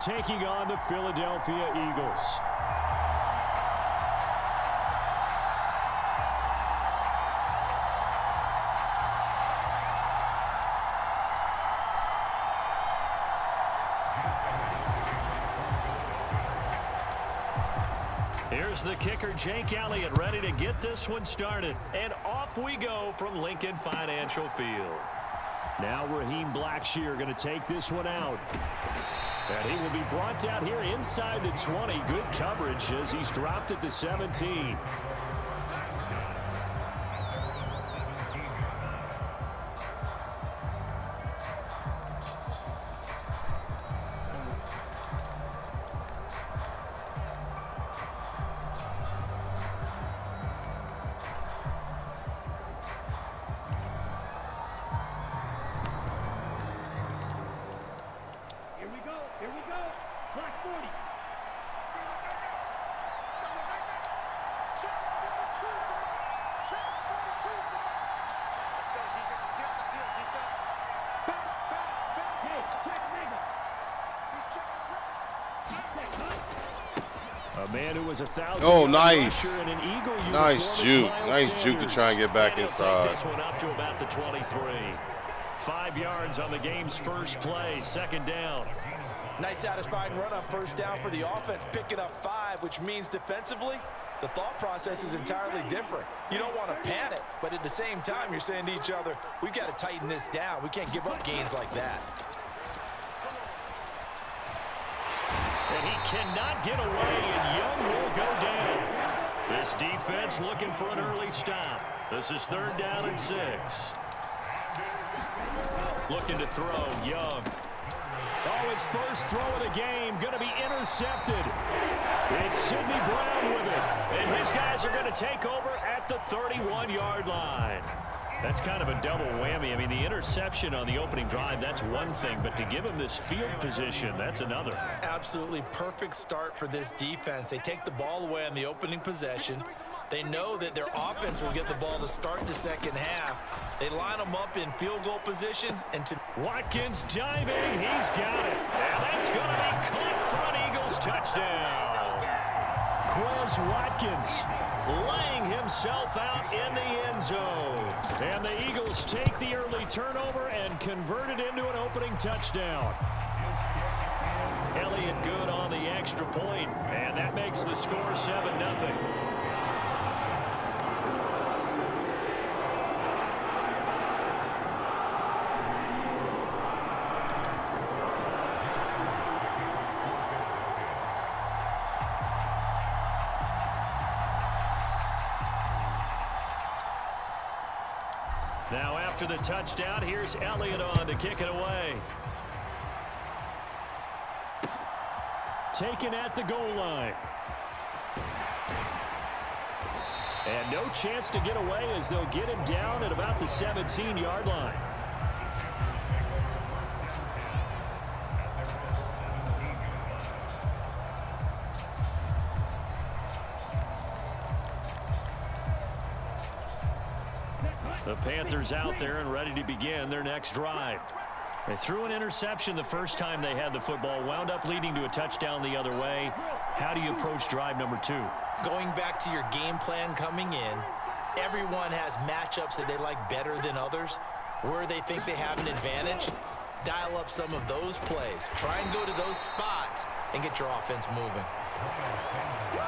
taking on the Philadelphia Eagles. Here's the kicker, Jake Elliott, ready to get this one started. And off we go from Lincoln Financial Field. Now Raheem Blackshear going to take this one out. And he will be brought down here inside the 20. Good coverage as he's dropped at the 17. A man who was 1,000. Oh, nice. Nice juke. Nice juke to try and get back inside. This one up to about the 23. 5 yards on the game's first play. Second down. Nice satisfying run on first down for the offense, picking up 5, which means defensively, the thought process is entirely different. You don't want to panic, but at the same time, you're saying to each other, we've got to tighten this down. We can't give up gains like that. And he cannot get away, and Young will go down. This defense looking for an early stop. This is 3rd down and 6. Looking to throw, Young. Oh, his first throw of the game going to be intercepted. It's Sidney Brown with it. And his guys are going to take over at the 31-yard line. That's kind of a double whammy. I mean, the interception on the opening drive, that's one thing. But to give him this field position, that's another. Absolutely perfect start for this defense. They take the ball away on the opening possession. They know that their offense will get the ball to start the second half. They line them up in field goal position. And to Watkins diving. He's got it. And that's going to be caught for an Eagles touchdown. Quez Watkins laying himself out in the end zone. And the Eagles take the early turnover and convert it into an opening touchdown. Elliott good on the extra point, and that makes the score 7-0. Now after the touchdown, here's Elliott on to kick it away. Taken at the goal line. And no chance to get away as they'll get him down at about the 17-yard line. The Panthers out there and ready to begin their next drive. They threw an interception the first time they had the football, wound up leading to a touchdown the other way. How do you approach drive number 2? Going back to your game plan coming in, everyone has matchups that they like better than others. Where they think they have an advantage, dial up some of those plays. Try and go to those spots and get your offense moving.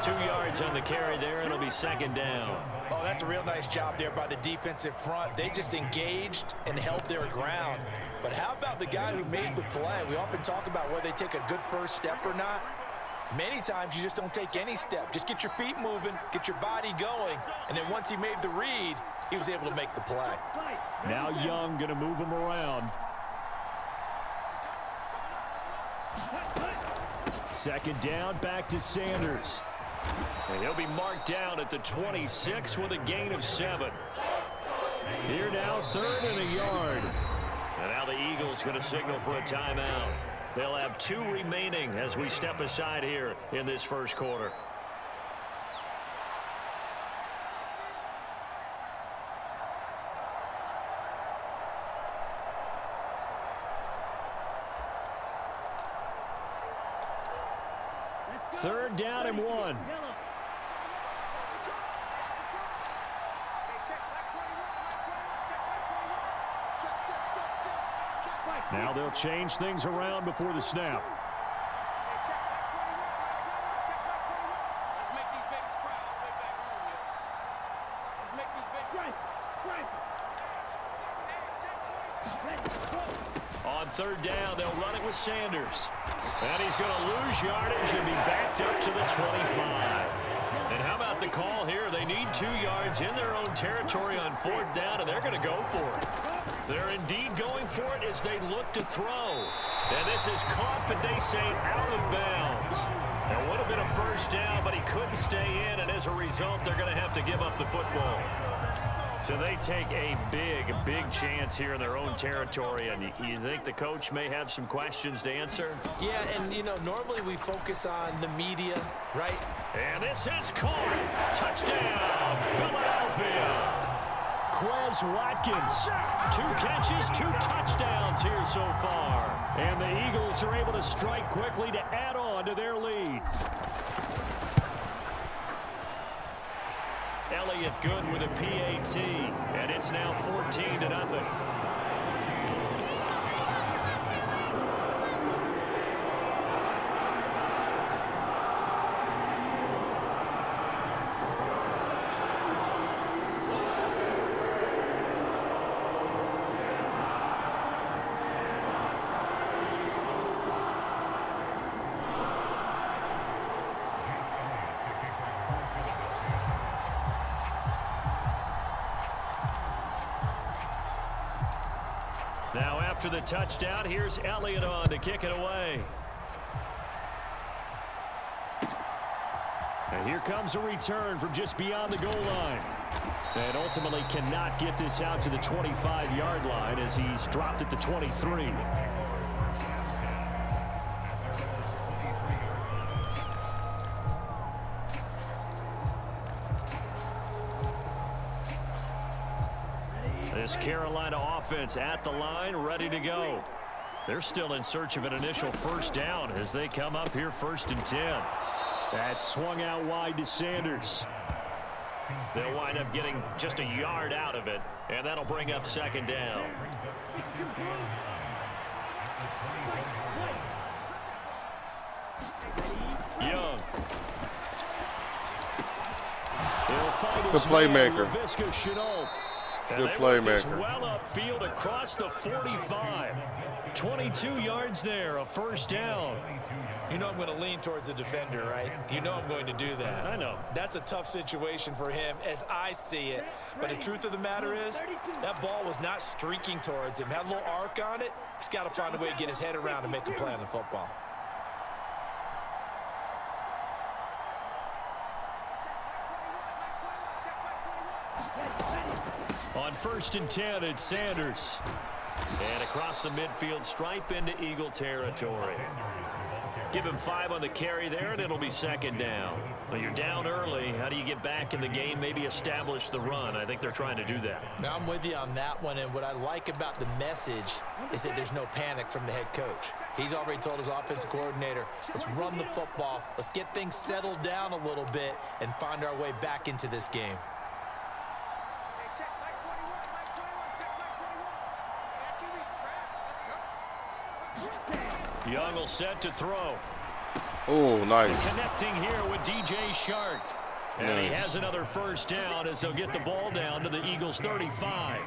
2 yards on the carry there, and it'll be second down. Oh, that's a real nice job there by the defensive front. They just engaged and held their ground. But how about the guy who made the play? We often talk about whether they take a good first step or not. Many times you just don't take any step. Just get your feet moving, get your body going, and then once he made the read, he was able to make the play. Now Young going to move him around. Second down, back to Sanders. And he'll be marked down at the 26 with a gain of 7. Here now, 3rd and a yard. And now the Eagles going to signal for a timeout. They'll have 2 remaining as we step aside here in this first quarter. 3rd down and 1. Now they'll change things around before the snap. On 3rd down, they'll run it with Sanders. And he's going to lose yardage and be backed up to the 25. And how about the call here? They need 2 yards in their own territory on 4th down, and they're going to go for it. They're indeed going for it as they look to throw. And this is caught, but they say out of bounds. There would have been a 1st down, but he couldn't stay in, and as a result, they're going to have to give up the football. So they take a big chance here in their own territory, and you think the coach may have some questions to answer? Yeah, and, you know, normally we focus on the media, right? And this is caught. Touchdown, Philadelphia. Quez Watkins, 2 catches, 2 touchdowns here so far. And the Eagles are able to strike quickly to add on to their lead. Elliott good with a PAT, and it's now 14-0. Now after the touchdown, here's Elliott on to kick it away. And here comes a return from just beyond the goal line. And ultimately cannot get this out to the 25-yard line as he's dropped at the 23. This Carolina offense at the line, ready to go. They're still in search of an initial 1st down as they come up here 1st and 10. That's swung out wide to Sanders. They'll wind up getting just a yard out of it, and that'll bring up 2nd down. Young. The playmaker. Good playmaker. Well upfield across the 45. 22 yards there, a 1st down. You know I'm going to lean towards the defender, right? You know I'm going to do that. I know. That's a tough situation for him as I see it. But the truth of the matter is, that ball was not streaking towards him. Had a little arc on it. He's got to find a way to get his head around and make a play on the football. On 1st and 10, it's Sanders. And across the midfield stripe into Eagle territory. Give him 5 on the carry there, and it'll be 2nd down. Well, you're down early. How do you get back in the game, maybe establish the run? I think they're trying to do that. Now, I'm with you on that one, and what I like about the message is that there's no panic from the head coach. He's already told his offensive coordinator, let's run the football, let's get things settled down a little bit, and find our way back into this game. Young will set to throw. Oh, nice. Connecting here with DJ Shark. And he has another 1st down as they'll get the ball down to the Eagles' 35.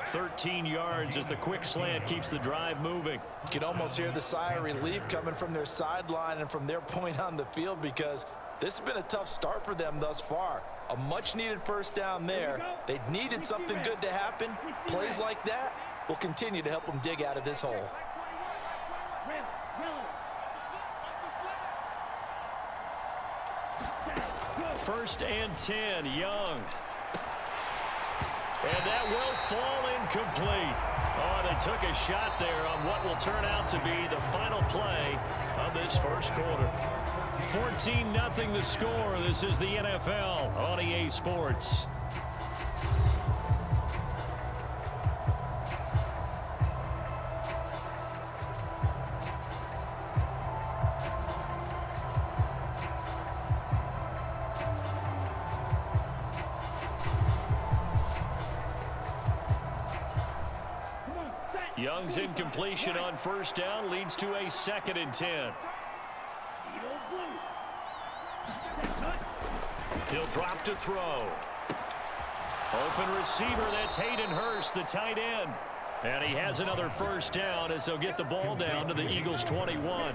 13 yards as the quick slant keeps the drive moving. You can almost hear the sigh of relief coming from their sideline and from their point on the field because this has been a tough start for them thus far. A much-needed 1st down there. They needed something good to happen. Plays like that will continue to help them dig out of this hole. 1st and 10, Young. And that will fall incomplete. Oh, they took a shot there on what will turn out to be the final play of this 1st quarter. 14-0 the score. This is the NFL on EA Sports. Young's incompletion on first down leads to a 2nd and 10. He'll drop to throw. Open receiver, that's Hayden Hurst, the tight end. And he has another first down as they'll get the ball down to the Eagles' 21.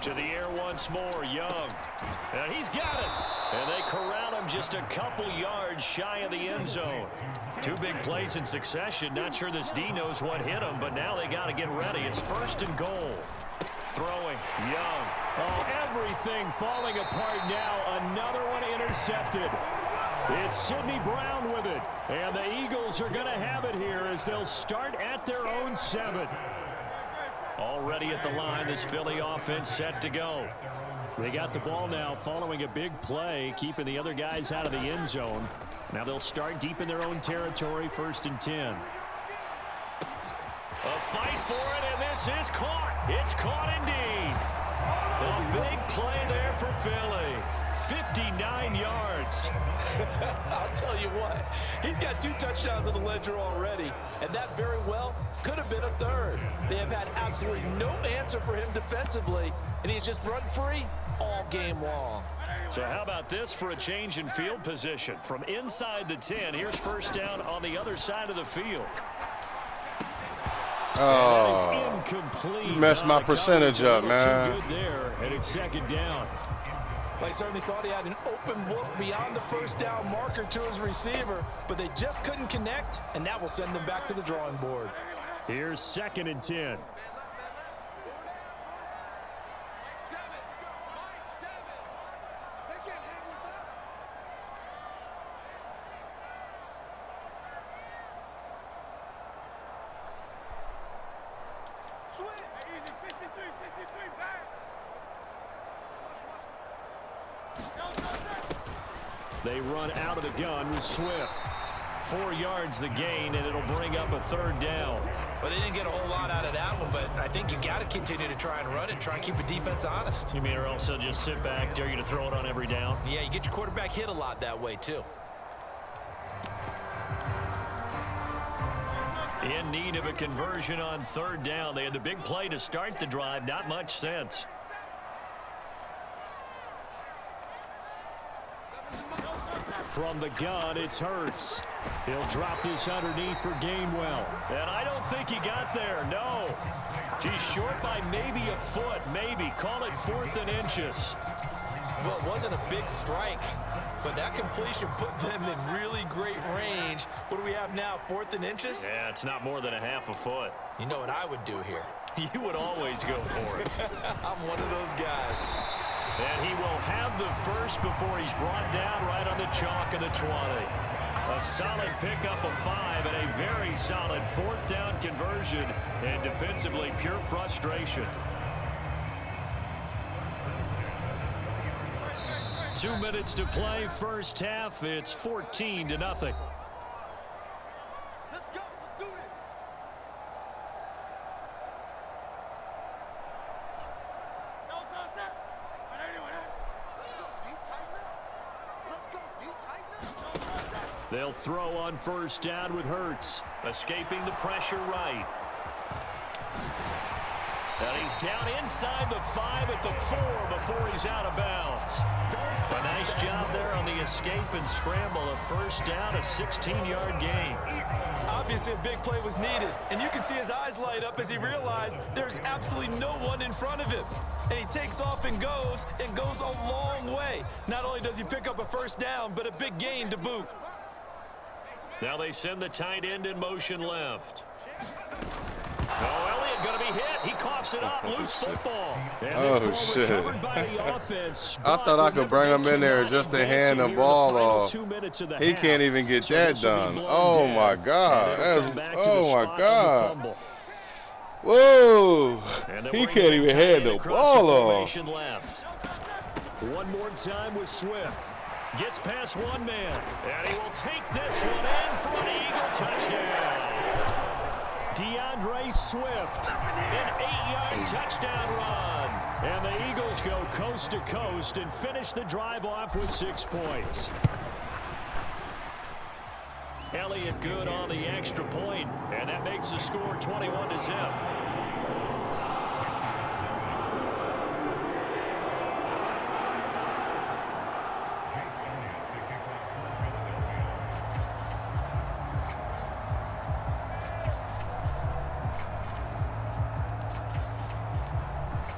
To the air once more, Young. And he's got it. And they corral him just a couple yards shy of the end zone. 2 big plays in succession. Not sure this D knows what hit him, but now they got to get ready. It's 1st and goal. Throwing, Young. Oh, everything falling apart now. Another one intercepted. It's Sidney Brown with it. And the Eagles are going to have it here as they'll start at their own 7. Already at the line, this Philly offense set to go. They got the ball now following a big play, keeping the other guys out of the end zone. Now they'll start deep in their own territory, 1st and 10. A fight for it, and this is caught. It's caught indeed. A big play there for Philly. 59 yards. I'll tell you what, he's got 2 touchdowns on the ledger already, and that very well could have been a 3rd. They have had absolutely no answer for him defensively, and he's just run free all game long. So how about this for a change in field position? From inside the 10, here's first down on the other side of the field. Oh, incomplete. You messed my percentage up, man. Too good there, and it's 2nd down. They certainly thought he had an open look beyond the first down marker to his receiver, but they just couldn't connect, and that will send them back to the drawing board. Here's 2nd and 10. They run out of the gun with Swift. 4 yards the gain, and it'll bring up a 3rd down. Well, they didn't get a whole lot out of that one, but I think you got to continue to try and run it, try and keep the defense honest. You mean or else they'll just sit back, dare you to throw it on every down? Yeah, you get your quarterback hit a lot that way, too. In need of a conversion on 3rd down. They had the big play to start the drive. Not much sense. From the gun, it's Hurts. He'll drop this underneath for Gainwell. And I don't think he got there, no. He's short by maybe a foot, maybe. Call it 4th and inches. Well, it wasn't a big strike, but that completion put them in really great range. What do we have now, 4th and inches? Yeah, it's not more than a half a foot. You know what I would do here? You would always go for it. I'm one of those guys. And he will have the first before he's brought down right on the chalk of the 20. A solid pickup of 5 and a very solid 4th down conversion. And defensively, pure frustration. 2 minutes to play, first half. It's 14-0. Let's go. Let's do this. They'll throw on first down with Hurts. Escaping the pressure right. And he's down inside the 5 at the 4 before he's out of bounds. A nice job there on the escape and scramble. A first down, a 16-yard gain. Obviously a big play was needed, and you can see his eyes light up as he realized there's absolutely no one in front of him. And he takes off and goes a long way. Not only does he pick up a first down, but a big gain to boot. Now they send the tight end in motion left. Oh, Elliott going to be hit. He coughs it up. Loose football. Oh, shit. By the offense, I thought I could bring him in there just to hand the ball off. He can't even get that done. Oh, my God. Oh, my God. Whoa. He can't even hand the ball off. One more time with Swift. Gets past one man. And he will take this one in for an Eagle touchdown. DeAndre Swift, an 8-yard touchdown run. And the Eagles go coast to coast and finish the drive off with 6 points. Elliott good on the extra point, and that makes the score 21-0.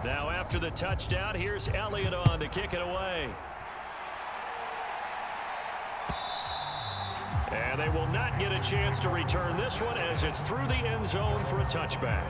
Now after the touchdown, here's Elliott on to kick it away. And they will not get a chance to return this one as it's through the end zone for a touchback.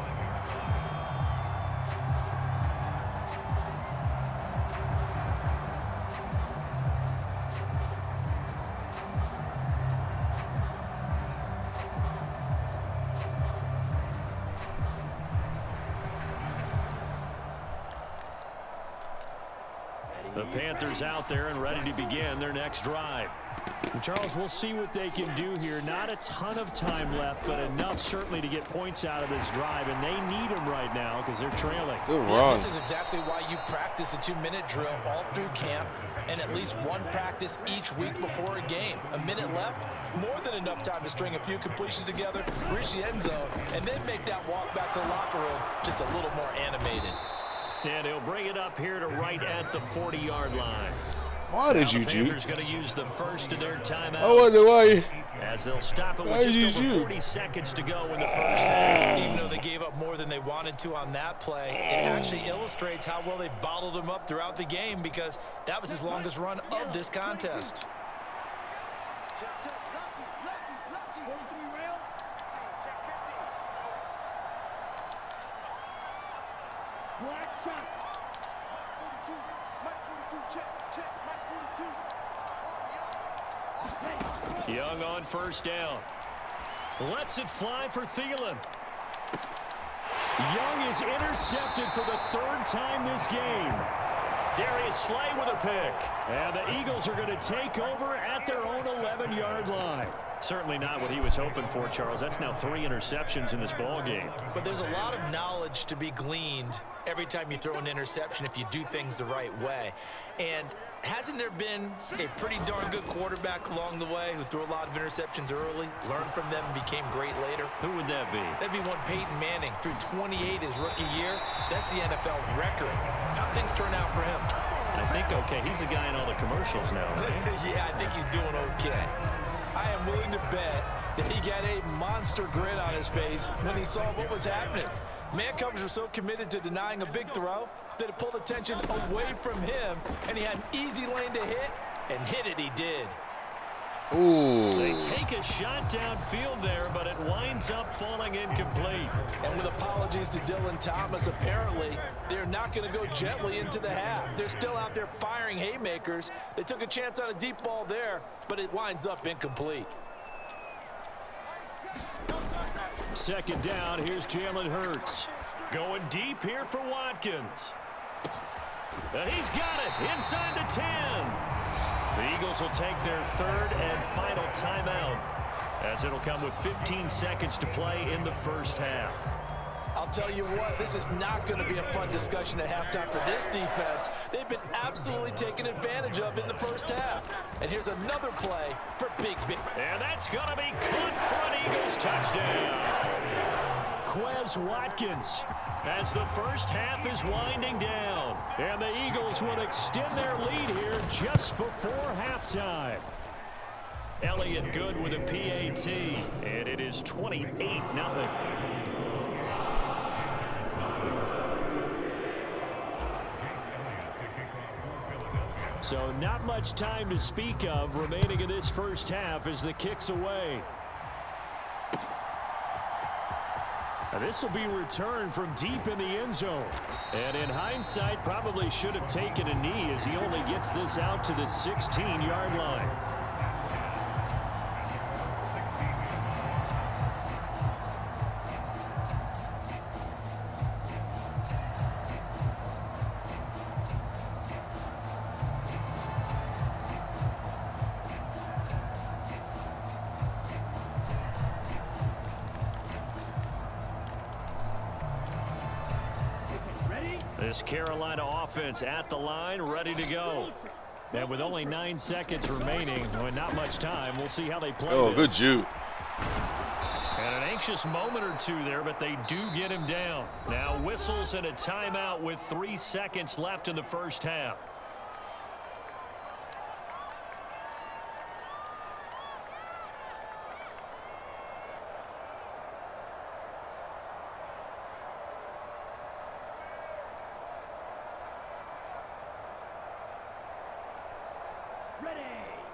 The Panthers out there and ready to begin their next drive. And Charles, we'll see what they can do here. Not a ton of time left, but enough certainly to get points out of this drive, and they need them right now because they're trailing. This is exactly why you practice a 2-minute drill all through camp and at least one practice each week before a game. A minute left, more than enough time to string a few completions together, reach the end zone, and then make that walk back to the locker room just a little more animated. And he'll bring it up here to right at the 40-yard line. Why did you, Jude? The Panthers going to use the first of their timeouts. I wonder why. As they'll stop it with just over 40 seconds to go in the first half. Even though they gave up more than they wanted to on that play, it actually illustrates how well they bottled them up throughout the game because that was his longest run of this contest. Young on first down. Lets it fly for Thielen. Young is intercepted for the third time this game. Darius Slay with a pick. And the Eagles are going to take over at their own 11-yard line. Certainly not what he was hoping for, Charles. That's now 3 interceptions in this ball game. But there's a lot of knowledge to be gleaned every time you throw an interception if you do things the right way. And hasn't there been a pretty darn good quarterback along the way who threw a lot of interceptions early, learned from them, and became great later? Who would that be? That'd be one Peyton Manning. Threw 28 his rookie year. That's the NFL record. How'd things turn out for him? I think okay. He's the guy in all the commercials now, right? Yeah, I think he's doing okay. I am willing to bet that he got a monster grin on his face when he saw what was happening. Man coverage was so committed to denying a big throw that it pulled attention away from him, and he had an easy lane to hit, and hit it he did. Ooh. They take a shot downfield there, but it winds up falling incomplete. And with apologies to Dylan Thomas, apparently they're not going to go gently into the half. They're still out there firing haymakers. They took a chance on a deep ball there, but it winds up incomplete. Second down, here's Jalen Hurts. Going deep here for Watkins. And he's got it inside the 10. The Eagles will take their third and final timeout as it'll come with 15 seconds to play in the first half. I'll tell you what, this is not going to be a fun discussion at halftime for this defense. They've been absolutely taken advantage of in the first half. And here's another play for Big. And that's going to be caught for an Eagles touchdown. Quez Watkins as the first half is winding down. And the Eagles will extend their lead here just before halftime. Elliott good with a PAT, and it is 28-0. So not much time to speak of remaining in this first half as the kick's away. Now this will be returned from deep in the end zone. And in hindsight, probably should have taken a knee as he only gets this out to the 16-yard line. This Carolina offense at the line, ready to go. And with only 9 seconds remaining, and not much time, we'll see how they play Oh, this. good Jude. And an anxious moment or two there, but they do get him down. Now whistles and a timeout with 3 seconds left in the first half.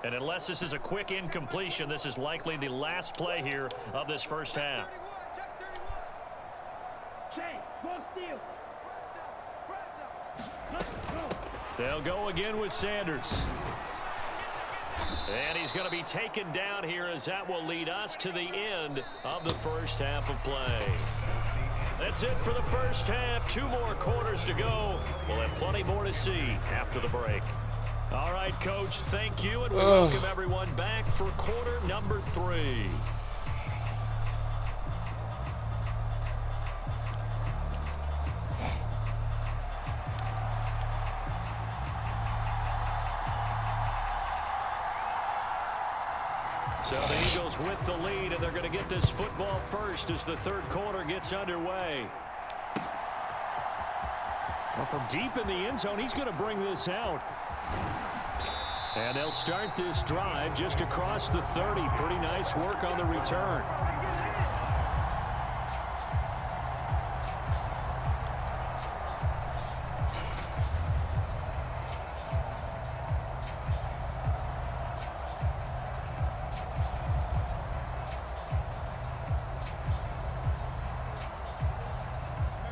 And unless this is a quick incompletion, this is likely the last play here of this first half. They'll go again with Sanders. And he's going to be taken down here as that will lead us to the end of the first half of play. That's it for the first half. 2 more quarters to go. We'll have plenty more to see after the break. All right, Coach, thank you, and we welcome everyone back for quarter number 3. So the Eagles with the lead, and they're going to get this football first as the third quarter gets underway. Well, from deep in the end zone, he's going to bring this out. And they'll start this drive just across the 30. Pretty nice work on the return.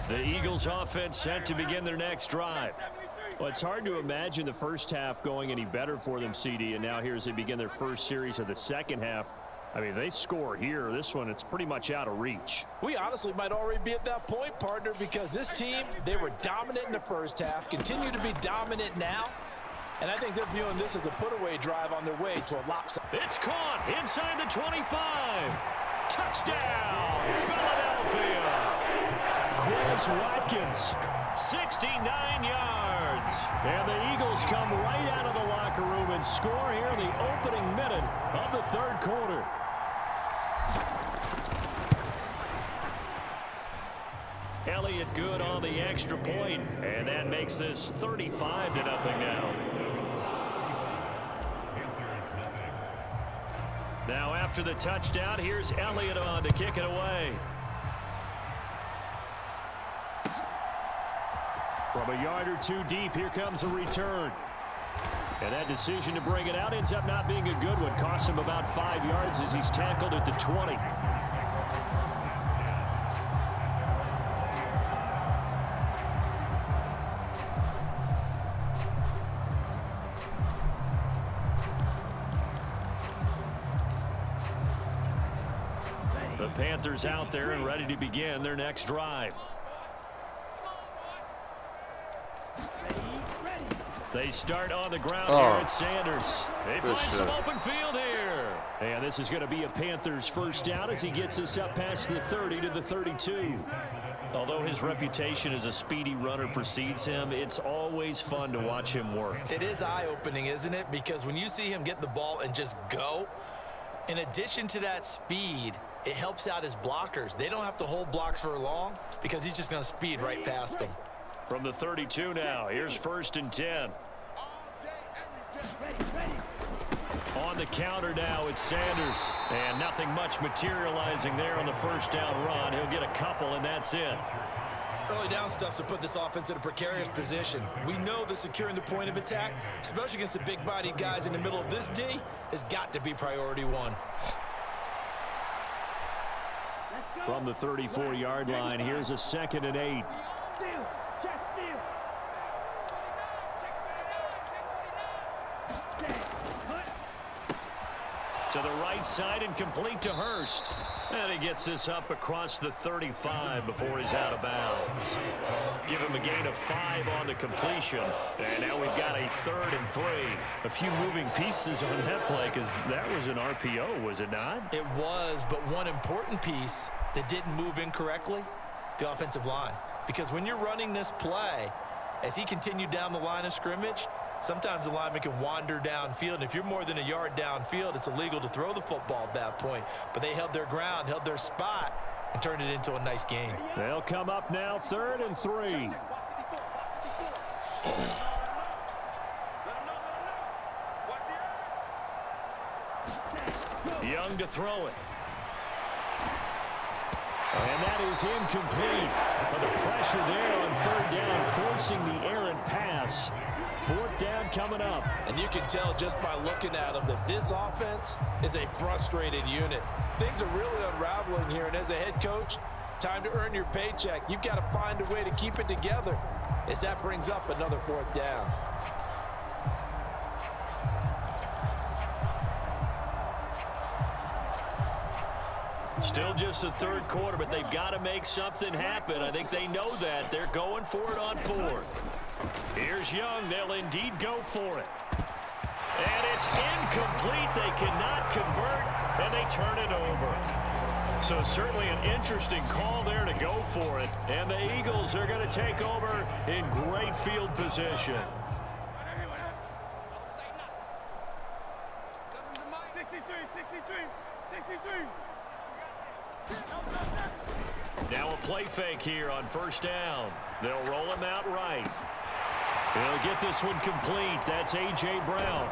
The Eagles offense set to begin their next drive. Well, it's hard to imagine the first half going any better for them, CD, and now here as they begin their first series of the second half. I mean, they score here. This one, it's pretty much out of reach. We honestly might already be at that point, partner, because this team, they were dominant in the first half, continue to be dominant now, and I think they're viewing this as a put-away drive on their way to a lopsided. It's caught inside the 25. Touchdown, Philadelphia. Chris Watkins, 69 yards. And the Eagles come right out of the locker room and score here in the opening minute of the third quarter. Elliott good on the extra point, and that makes this 35-0 now. Now after the touchdown, here's Elliott on to kick it away. From a yard or two deep, here comes a return. And that decision to bring it out ends up not being a good one. Costs him about 5 yards as he's tackled at the 20. The Panthers out there and ready to begin their next drive. They start on the ground here at Sanders. They find some open field here. And this is going to be a Panthers first down as he gets us up past the 30 to the 32. Although his reputation as a speedy runner precedes him, it's always fun to watch him work. It is eye-opening, isn't it? Because when you see him get the ball and just go, in addition to that speed, it helps out his blockers. They don't have to hold blocks for long because he's just going to speed right past them. From the 32 now, here's 1st and 10. On the counter now, it's Sanders. And nothing much materializing there on the first down run. He'll get a couple, and that's it. Early down stuff to put this offense in a precarious position. We know that securing the point of attack, especially against the big-bodied guys in the middle of this D, has got to be priority one. From the 34-yard line, here's a 2nd and 8. To the right side and complete to Hurst. And he gets this up across the 35 before he's out of bounds. Give him a gain of 5 on the completion. And now we've got a 3rd and 3. A few moving pieces on that play because that was an RPO, was it not? It was, but one important piece that didn't move incorrectly, the offensive line. Because when you're running this play, as he continued down the line of scrimmage, Sometimes the lineman can wander downfield, and if you're more than a yard downfield, it's illegal to throw the football at that point. But they held their ground, held their spot, and turned it into a nice gain. They'll come up now 3rd and 3. Young to throw it. And that is incomplete. But the pressure there on 3rd down, forcing the errant pass. 4th down coming up. And you can tell just by looking at them that this offense is a frustrated unit. Things are really unraveling here, and as a head coach, time to earn your paycheck. You've got to find a way to keep it together as that brings up another 4th down. Still just the 3rd quarter, but they've got to make something happen. I think they know that. They're going for it on 4th. Here's Young. They'll indeed go for it. And it's incomplete. They cannot convert, and they turn it over. So certainly an interesting call there to go for it. And the Eagles are going to take over in great field position. Now a play fake here on 1st down. They'll roll him out right. They'll get this one complete. That's A.J. Brown.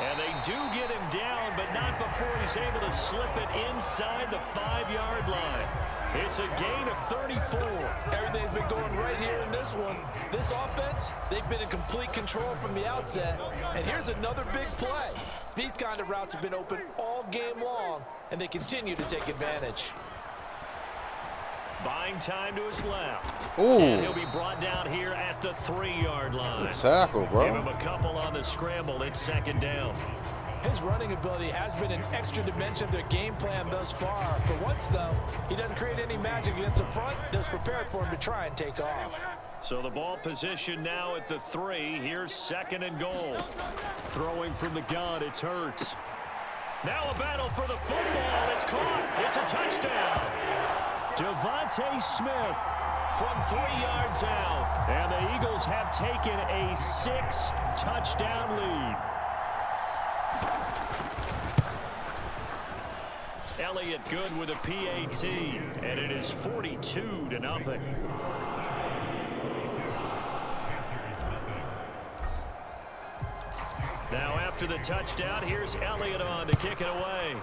And they do get him down, but not before he's able to slip it inside the 5-yard line. It's a gain of 34. Everything's been going right here in this one. This offense, they've been in complete control from the outset. And here's another big play. These kind of routes have been open all game long, and they continue to take advantage. Buying time to his left. Ooh. And he'll be brought down here at the 3-yard line. Good tackle, bro. Give him a couple on the scramble. It's 2nd down. His running ability has been an extra dimension of their game plan thus far. For once, though, he doesn't create any magic against the front. That's prepared for him to try and take off. So the ball position now at the 3. Here's 2nd and goal. Throwing from the gun, it's Hurts. Now a battle for the football. It's caught. It's a touchdown. Devontae Smith from 3 yards out. And the Eagles have taken a 6-touchdown lead. Elliott good with a PAT, and it is 42-0. Now after the touchdown, here's Elliott on to kick it away.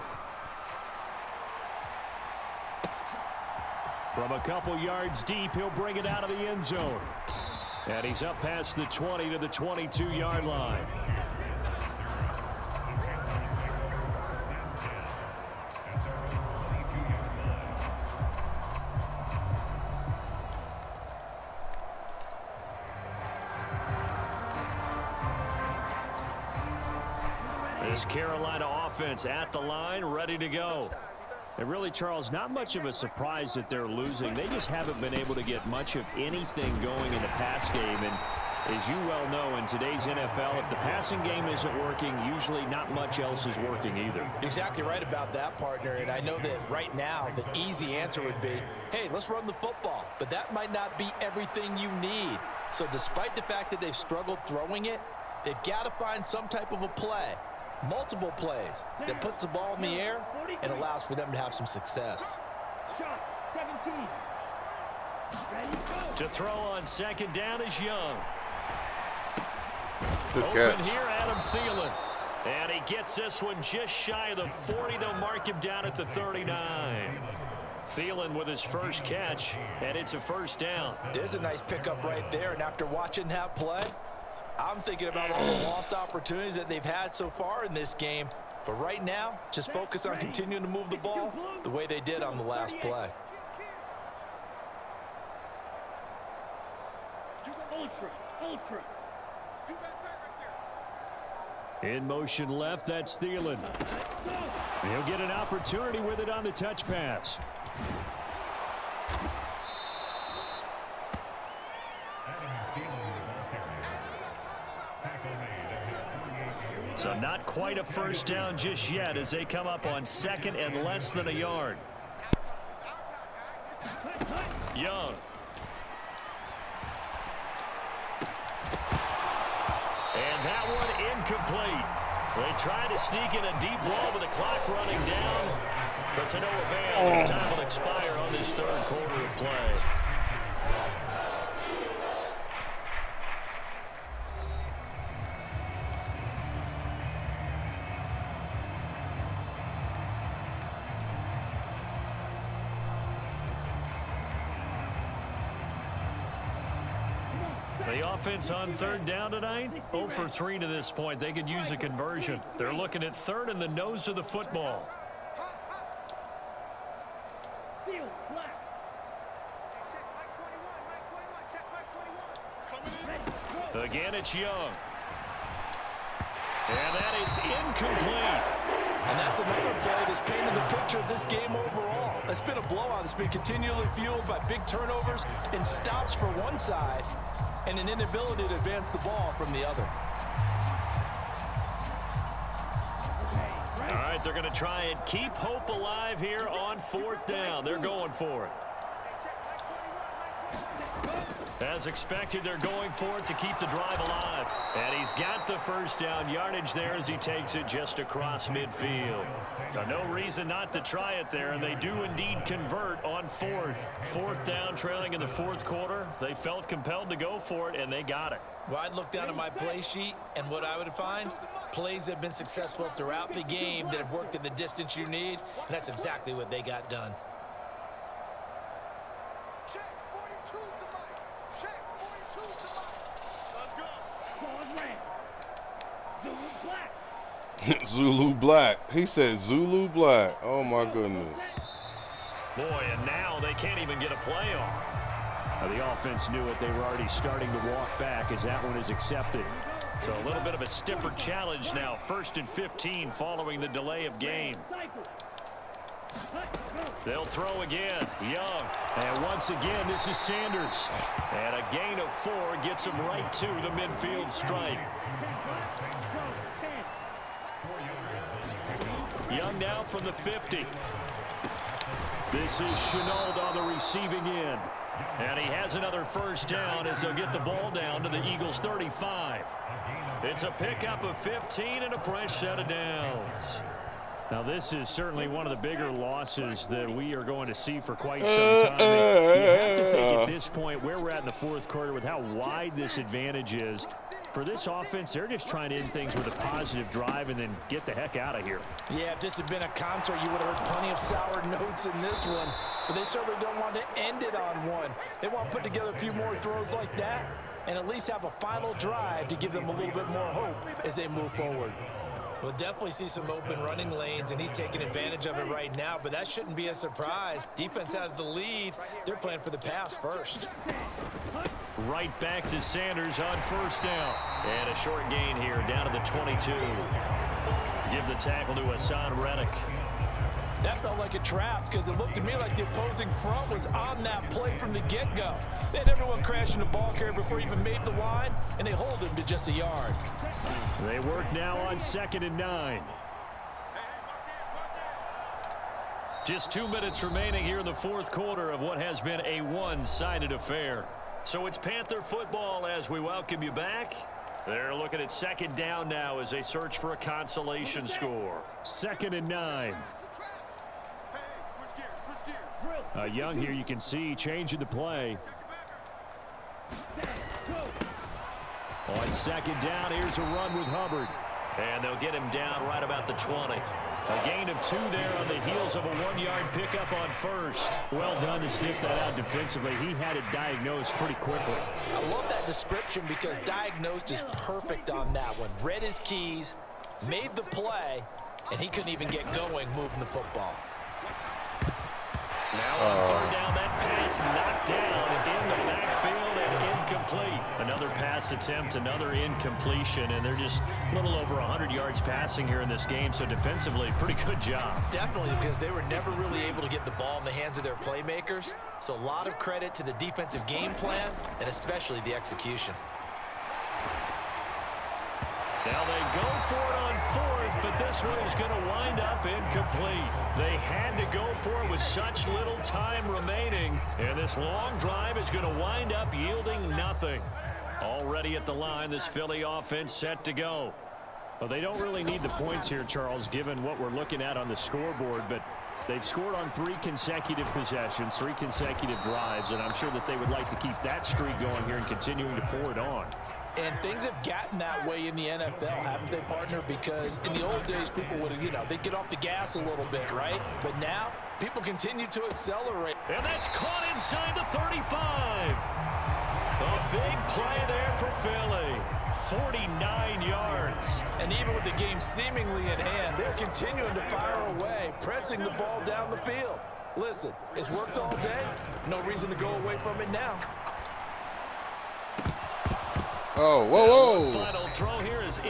From a couple yards deep, he'll bring it out of the end zone. And he's up past the 20 to the 22-yard line. This Carolina offense at the line, ready to go. And really, Charles, not much of a surprise that they're losing. They just haven't been able to get much of anything going in the pass game. And as you well know, in today's NFL, if the passing game isn't working, usually not much else is working either. You're exactly right about that, partner. And I know that right now the easy answer would be, hey, let's run the football. But that might not be everything you need. So despite the fact that they've struggled throwing it, they've got to find some type of a play. Multiple plays that puts the ball in the air and allows for them to have some success. To throw on 2nd down is Young. Good Open catch. here, Adam Thielen. And he gets this one just shy of the 40. They'll mark him down at the 39. Thielen with his first catch, and it's a 1st down. There's a nice pickup right there, and after watching that play, I'm thinking about all the lost opportunities that they've had so far in this game. But right now, just focus on continuing to move the ball the way they did on the last play. In motion left, that's Thielen. He'll get an opportunity with it on the touch pass. So not quite a 1st down just yet as they come up on 2nd and less than a yard. Young. incomplete. They tried to sneak in a deep ball with the clock running down, but to no avail. His time will expire on this third quarter of play. The offense on third down tonight, 0 for 3 to this point. They could use a conversion. They're looking at third and the nose of the football. Again, it's Young. And that is incomplete. And that's another play that's painted the picture of this game overall. It's been a blowout. It's been continually fueled by big turnovers and stops for one side and an inability to advance the ball from the other. All right, they're going to try and keep hope alive here on fourth down. They're going for it. As expected, they're going for it to keep the drive alive. And he's got the first down yardage there as he takes it just across midfield. So no reason not to try it there, and they do indeed convert on fourth. Fourth down, trailing in the fourth quarter. They felt compelled to go for it, and they got it. Well, I'd look down at my play sheet, and what I would find, plays that have been successful throughout the game that have worked at the distance you need, and that's exactly what they got done. Zulu Black. He said Zulu Black. Oh, my goodness. Boy, and now they can't even get a play off. The offense knew it. They were already starting to walk back as that one is accepted. So a little bit of a stiffer challenge now. 1st and 15 following the delay of game. They'll throw again. Young. And once again, this is Sanders. And a gain of 4 gets him right to the midfield stripe. Young now from the 50. This is Chenault on the receiving end. And he has another first down as they'll get the ball down to the Eagles' 35. It's a pickup of 15 and a fresh set of downs. Now, this is certainly one of the bigger losses that we are going to see for quite some time. You have to think at this point where we're at in the fourth quarter with how wide this advantage is. For this offense, they're just trying to end things with a positive drive and then get the heck out of here. Yeah, if this had been a concert, you would have heard plenty of sour notes in this one. But they certainly don't want to end it on one. They want to put together a few more throws like that and at least have a final drive to give them a little bit more hope as they move forward. We'll definitely see some open running lanes, and he's taking advantage of it right now, but that shouldn't be a surprise. Defense has the lead. They're playing for the pass first. Right back to Sanders on first down. And a short gain here down to the 22. Give the tackle to Hassan Reddick. That felt like a trap because it looked to me like the opposing front was on that play from the get-go. They had everyone crashing the ball carrier before he even made the line, and they hold him to just a yard. They work now on 2nd and 9. Just 2 minutes remaining here in the fourth quarter of what has been a one-sided affair. So it's Panther football as we welcome you back. They're looking at 2nd down now as they search for a consolation score. 2nd and 9. Young here, you can see changing the play. On 2nd down, here's a run with Hubbard. And they'll get him down right about the 20. A gain of 2 there on the heels of a 1-yard pickup on first. Well done to sniff that out defensively. He had it diagnosed pretty quickly. I love that description because diagnosed is perfect on that one. Read his keys, made the play, and he couldn't even get going moving the football. Now on 3rd down, that pass knocked down in the backfield and incomplete. Another pass attempt, another incompletion, and they're just a little over 100 yards passing here in this game, so defensively, pretty good job. Definitely, because they were never really able to get the ball in the hands of their playmakers, so a lot of credit to the defensive game plan and especially the execution. Now they go for it on 4th, but this one is going to wind up incomplete. They had to go for it with such little time remaining, and this long drive is going to wind up yielding nothing. Already at the line, this Philly offense set to go. Well, they don't really need the points here, Charles, given what we're looking at on the scoreboard, but they've scored on 3 consecutive possessions, 3 consecutive drives, and I'm sure that they would like to keep that streak going here and continuing to pour it on. And things have gotten that way in the NFL, haven't they, partner? Because in the old days, people would have, they'd get off the gas a little bit, right? But now, people continue to accelerate. And that's caught inside the 35. A big play there for Philly. 49 yards. And even with the game seemingly in hand, they're continuing to fire away, pressing the ball down the field. Listen, it's worked all day. No reason to go away from it now. Oh, whoa, whoa. Final throw here is in.